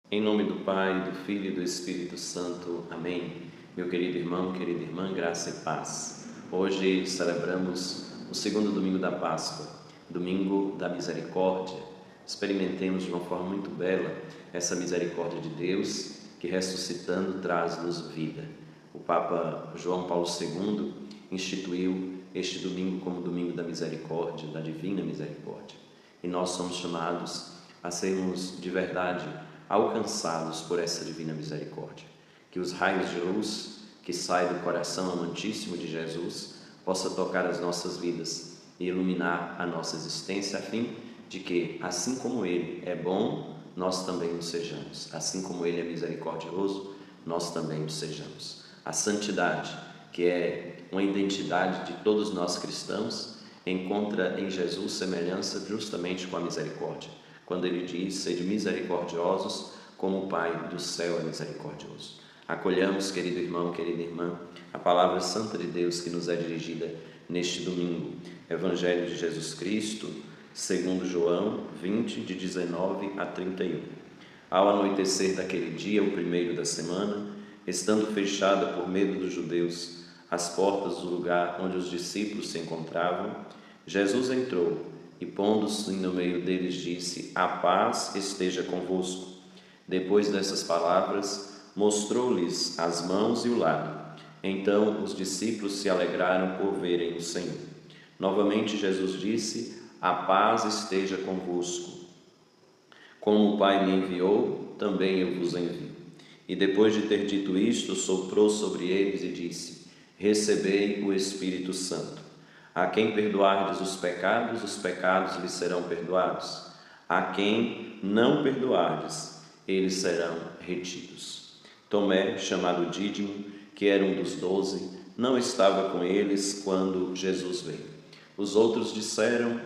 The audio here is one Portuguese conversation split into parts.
Em nome do Pai, do Filho e do Espírito Santo. Amém. Meu querido irmão, querida irmã, graça e paz. Hoje celebramos o segundo domingo da Páscoa, domingo da misericórdia. Experimentemos de uma forma muito bela essa misericórdia de Deus que, ressuscitando, traz-nos vida. O Papa João Paulo II instituiu este domingo como domingo da misericórdia, da divina misericórdia. E nós somos chamados a sermos de verdade alcançados por essa divina misericórdia. Que os raios de luz que saem do coração amantíssimo de Jesus possa tocar as nossas vidas e iluminar a nossa existência, a fim de que, assim como Ele é bom, nós também o sejamos. Assim como Ele é misericordioso, nós também o sejamos. A santidade, que é uma identidade de todos nós cristãos, encontra em Jesus semelhança justamente com a misericórdia, quando Ele diz: sede misericordiosos como o Pai do céu é misericordioso. Acolhamos, querido irmão, querida irmã, a palavra santa de Deus que nos é dirigida neste domingo. Evangelho de Jesus Cristo, segundo João 20, de 19 a 31. Ao anoitecer daquele dia, o primeiro da semana, estando fechada por medo dos judeus as portas do lugar onde os discípulos se encontravam, Jesus entrou e, pondo-se no meio deles, disse: a paz esteja convosco. Depois dessas palavras, mostrou-lhes as mãos e o lado. Então os discípulos se alegraram por verem o Senhor. Novamente Jesus disse: a paz esteja convosco. Como o Pai me enviou, também eu vos envio. E depois de ter dito isto, soprou sobre eles e disse: recebei o Espírito Santo. A quem perdoardes os pecados lhes serão perdoados. A quem não perdoardes, eles serão retidos. Tomé, chamado Dídimo, que era um dos 12, não estava com eles quando Jesus veio. Os outros disseram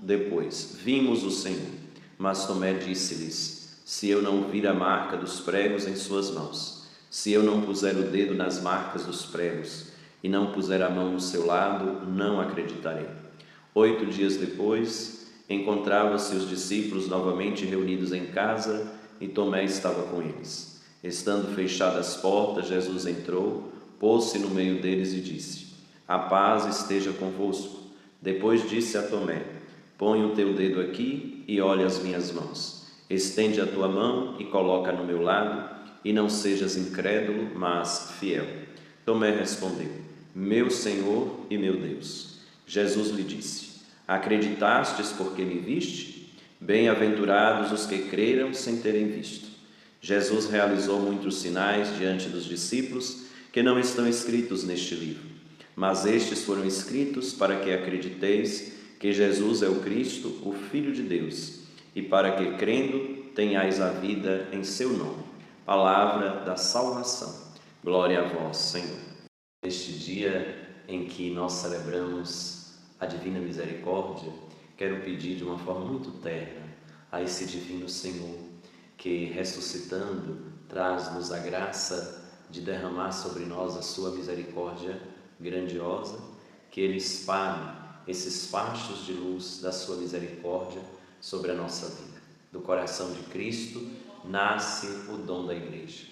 depois: vimos o Senhor. Mas Tomé disse-lhes: se eu não vir a marca dos pregos em suas mãos, se eu não puser o dedo nas marcas dos pregos, e não puser a mão no seu lado, não acreditarei. 8 dias depois, encontravam-se os discípulos novamente reunidos em casa e Tomé estava com eles. Estando fechadas as portas, Jesus entrou, pôs-se no meio deles e disse: a paz esteja convosco. Depois disse a Tomé: põe o teu dedo aqui e olha as minhas mãos. Estende a tua mão e coloca no meu lado, e não sejas incrédulo, mas fiel. Tomé respondeu: meu Senhor e meu Deus. Jesus lhe disse: acreditastes porque me viste? Bem-aventurados os que creram sem terem visto. Jesus realizou muitos sinais diante dos discípulos que não estão escritos neste livro, mas estes foram escritos para que acrediteis que Jesus é o Cristo, o Filho de Deus, e para que, crendo, tenhais a vida em seu nome. Palavra da salvação. Glória a vós, Senhor. Neste dia em que nós celebramos a Divina Misericórdia, quero pedir de uma forma muito terna a esse Divino Senhor que, ressuscitando, traz-nos a graça de derramar sobre nós a sua misericórdia grandiosa, que Ele espalhe esses fachos de luz da sua misericórdia sobre a nossa vida. Do coração de Cristo nasce o dom da Igreja.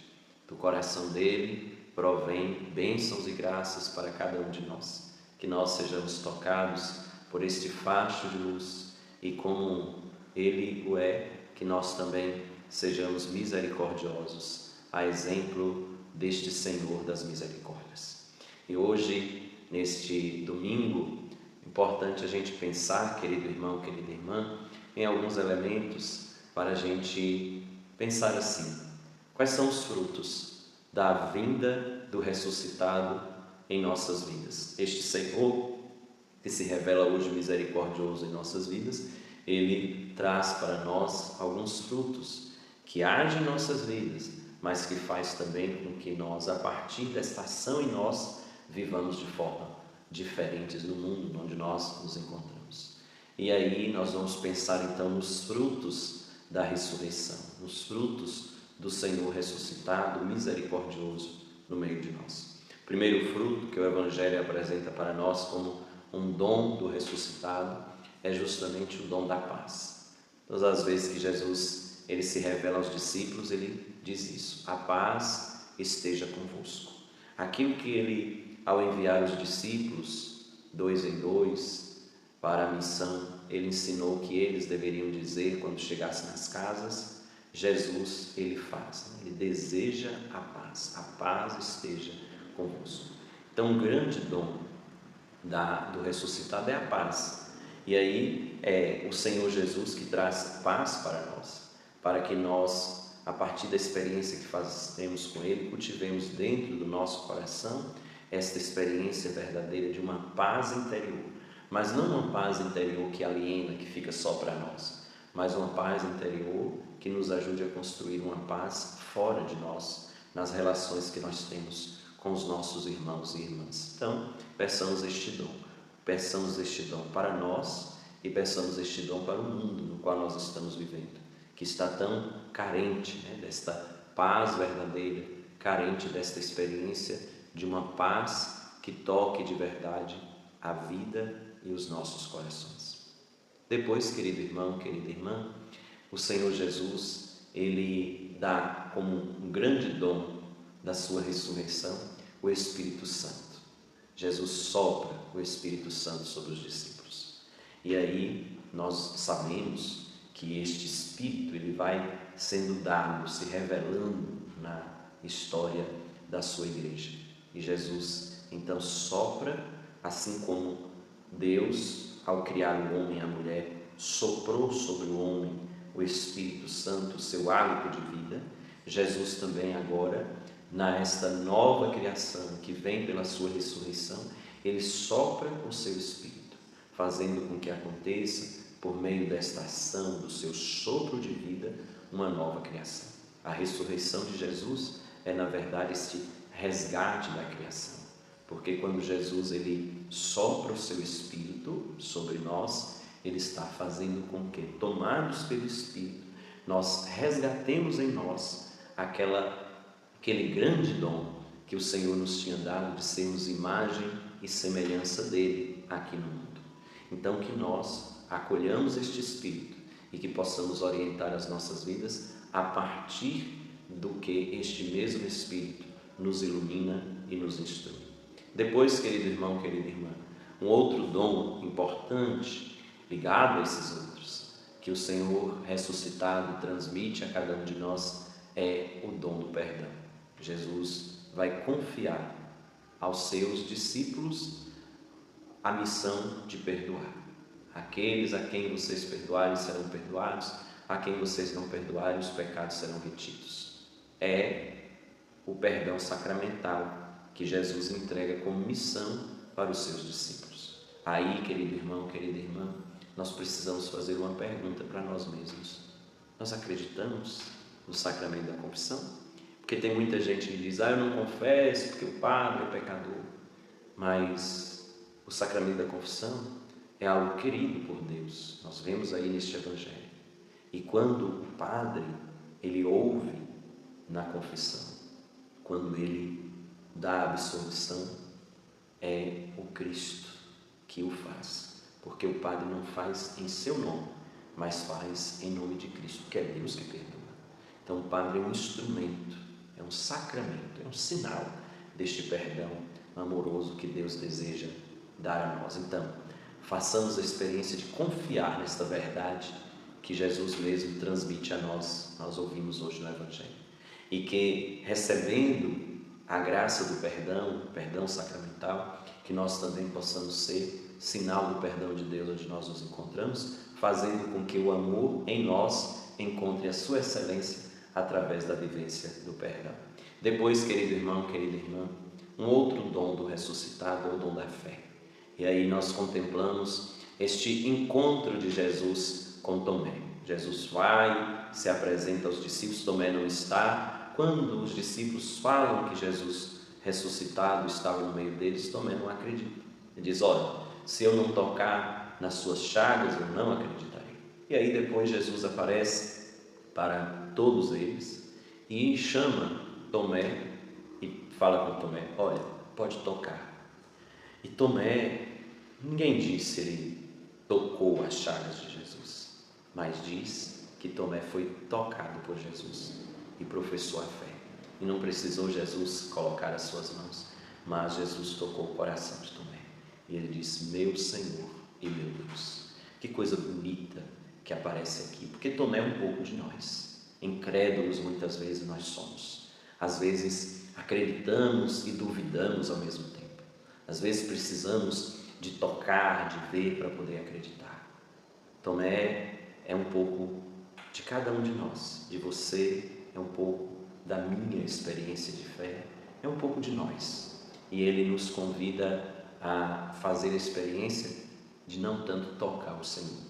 Do coração dele provém bênçãos e graças para cada um de nós. Que nós sejamos tocados por este facho de luz e, como Ele o é, que nós também sejamos misericordiosos, a exemplo deste Senhor das misericórdias. E hoje, neste domingo, é importante a gente pensar, querido irmão, querida irmã, em alguns elementos para a gente pensar assim: quais são os frutos da vinda do ressuscitado em nossas vidas? Este Senhor, que se revela hoje misericordioso em nossas vidas, Ele traz para nós alguns frutos que agem em nossas vidas, mas que faz também com que nós, a partir desta ação em nós, vivamos de forma diferentes no mundo onde nós nos encontramos. E aí nós vamos pensar então nos frutos da ressurreição, nos frutos do Senhor ressuscitado, misericordioso no meio de nós. O primeiro fruto que o Evangelho apresenta para nós como um dom do ressuscitado é justamente o dom da paz. Todas as vezes que Jesus ele se revela aos discípulos, ele diz isso: a paz esteja convosco. Aquilo que ele, ao enviar os discípulos, 2 em 2, para a missão, ele ensinou que eles deveriam dizer quando chegassem nas casas. Jesus, ele faz, ele deseja a paz esteja convosco. Então, um grande dom do ressuscitado é a paz. E aí é o Senhor Jesus que traz paz para nós, para que nós, a partir da experiência que fazemos com Ele, cultivemos dentro do nosso coração esta experiência verdadeira de uma paz interior, mas não uma paz interior que aliena, que fica só para nós, mas uma paz interior que nos ajude a construir uma paz fora de nós, nas relações que nós temos com os nossos irmãos e irmãs. Então, peçamos este dom para nós e peçamos este dom para o mundo no qual nós estamos vivendo, que está tão carente, desta paz verdadeira, carente desta experiência de uma paz que toque de verdade a vida e os nossos corações. Depois, querido irmão, querida irmã, o Senhor Jesus, ele dá como um grande dom da sua ressurreição o Espírito Santo. Jesus sopra o Espírito Santo sobre os discípulos. E aí nós sabemos que este Espírito ele vai sendo dado, se revelando na história da sua igreja. E Jesus então sopra, assim como Deus, ao criar o homem e a mulher, soprou sobre o homem o Espírito Santo, o seu hálito de vida. Jesus também agora, nesta nova criação que vem pela sua ressurreição, ele sopra o seu Espírito, fazendo com que aconteça, por meio desta ação do seu sopro de vida, uma nova criação. A ressurreição de Jesus é, na verdade, este resgate da criação, porque quando Jesus ele sopra o seu Espírito sobre nós, ele está fazendo com que, tomados pelo Espírito, nós resgatemos em nós aquele grande dom que o Senhor nos tinha dado de sermos imagem e semelhança dele aqui no mundo. Então, que nós acolhamos este Espírito e que possamos orientar as nossas vidas a partir do que este mesmo Espírito nos ilumina e nos instrui. Depois, querido irmão, querida irmã, um outro dom importante ligado a esses outros, que o Senhor ressuscitado transmite a cada um de nós, é o dom do perdão. Jesus vai confiar aos seus discípulos a missão de perdoar. Aqueles a quem vocês perdoarem serão perdoados, a quem vocês não perdoarem, os pecados serão retidos. É o perdão sacramental que Jesus entrega como missão para os seus discípulos. Aí, querido irmão, querida irmã, nós precisamos fazer uma pergunta para nós mesmos. Nós acreditamos no sacramento da confissão? Porque tem muita gente que diz: eu não confesso porque o padre é pecador. Mas o sacramento da confissão é algo querido por Deus. Nós vemos aí neste Evangelho. E quando o padre, ele ouve na confissão, quando ele dá a absolvição, é o Cristo que o faz. Porque o padre não faz em seu nome, mas faz em nome de Cristo, que é Deus que perdoa. Então o padre é um instrumento, é um sacramento, é um sinal deste perdão amoroso que Deus deseja dar a nós. Então, façamos a experiência de confiar nesta verdade que Jesus mesmo transmite a nós, nós ouvimos hoje no Evangelho. E que, recebendo a graça do perdão, o perdão sacramental, que nós também possamos ser sinal do perdão de Deus onde nós nos encontramos, fazendo com que o amor em nós encontre a sua excelência através da vivência do perdão. Depois, querido irmão, querida irmã, um outro dom do ressuscitado é o dom da fé. E aí nós contemplamos este encontro de Jesus com Tomé. Jesus vai, se apresenta aos discípulos, Tomé não está. Quando os discípulos falam que Jesus ressuscitado estava no meio deles, Tomé não acredita. Ele diz: olha, se eu não tocar nas suas chagas, eu não acreditarei. E aí depois Jesus aparece para todos eles e chama Tomé e fala com Tomé: olha, pode tocar. E Tomé, ninguém diz se ele tocou as chagas de Jesus, mas diz que Tomé foi tocado por Jesus e professou a fé. E não precisou Jesus colocar as suas mãos, mas Jesus tocou o coração de Tomé. E ele disse: meu Senhor e meu Deus. Que coisa bonita que aparece aqui, porque Tomé é um pouco de nós. Incrédulos muitas vezes nós somos. Às vezes acreditamos e duvidamos ao mesmo tempo. Às vezes precisamos de tocar, de ver para poder acreditar. Tomé é um pouco de cada um de nós, de você, é um pouco da minha experiência de fé, é um pouco de nós. E ele nos convida a fazer a experiência de não tanto tocar o Senhor,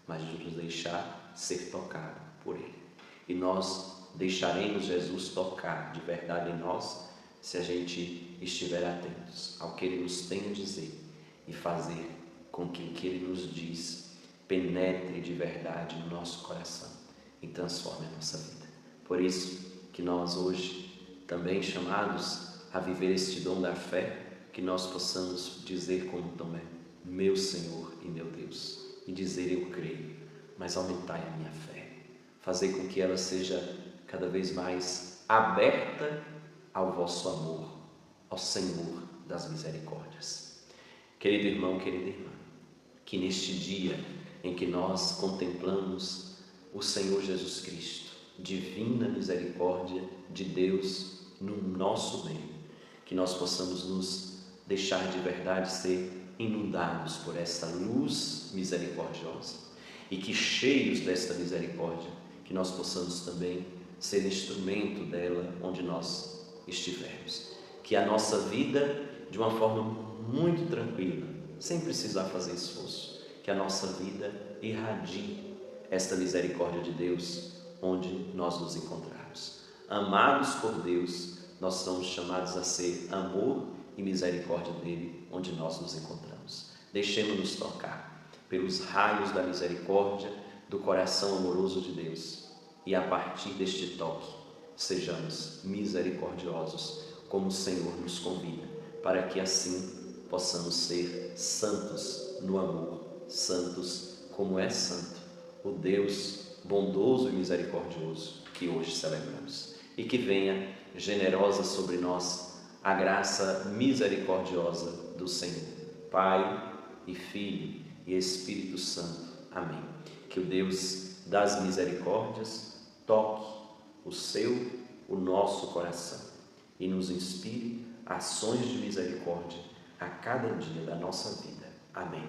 mas de nos deixar ser tocado por Ele. E nós deixaremos Jesus tocar de verdade em nós se a gente estiver atentos ao que Ele nos tem a dizer e fazer com que o que Ele nos diz penetre de verdade no nosso coração e transforme a nossa vida. Por isso que nós hoje, também chamados a viver este dom da fé, que nós possamos dizer como Tomé: meu Senhor e meu Deus, e dizer: eu creio, mas aumentai a minha fé, fazer com que ela seja cada vez mais aberta ao vosso amor, ao Senhor das misericórdias. Querido irmão, querida irmã, que neste dia em que nós contemplamos o Senhor Jesus Cristo, divina misericórdia de Deus no nosso meio, que nós possamos nos deixar de verdade ser inundados por esta luz misericordiosa e que, cheios desta misericórdia, que nós possamos também ser instrumento dela onde nós estivermos. Que a nossa vida, de uma forma muito tranquila, sem precisar fazer esforço, que a nossa vida irradie esta misericórdia de Deus onde nós nos encontrarmos. Amados por Deus, nós somos chamados a ser amor e misericórdia dele onde nós nos encontramos. Deixemos-nos tocar pelos raios da misericórdia do coração amoroso de Deus e, a partir deste toque, sejamos misericordiosos como o Senhor nos convida, para que assim possamos ser santos no amor, santos como é santo o Deus bondoso e misericordioso que hoje celebramos. E que venha generosa sobre nós a graça misericordiosa do Senhor, Pai e Filho e Espírito Santo. Amém. Que o Deus das misericórdias toque o nosso coração e nos inspire ações de misericórdia a cada dia da nossa vida. Amém.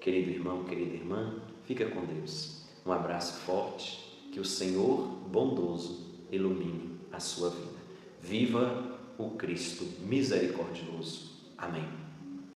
Querido irmão, querida irmã, fica com Deus. Um abraço forte, que o Senhor bondoso ilumine a sua vida. Viva o Cristo misericordioso. Amém.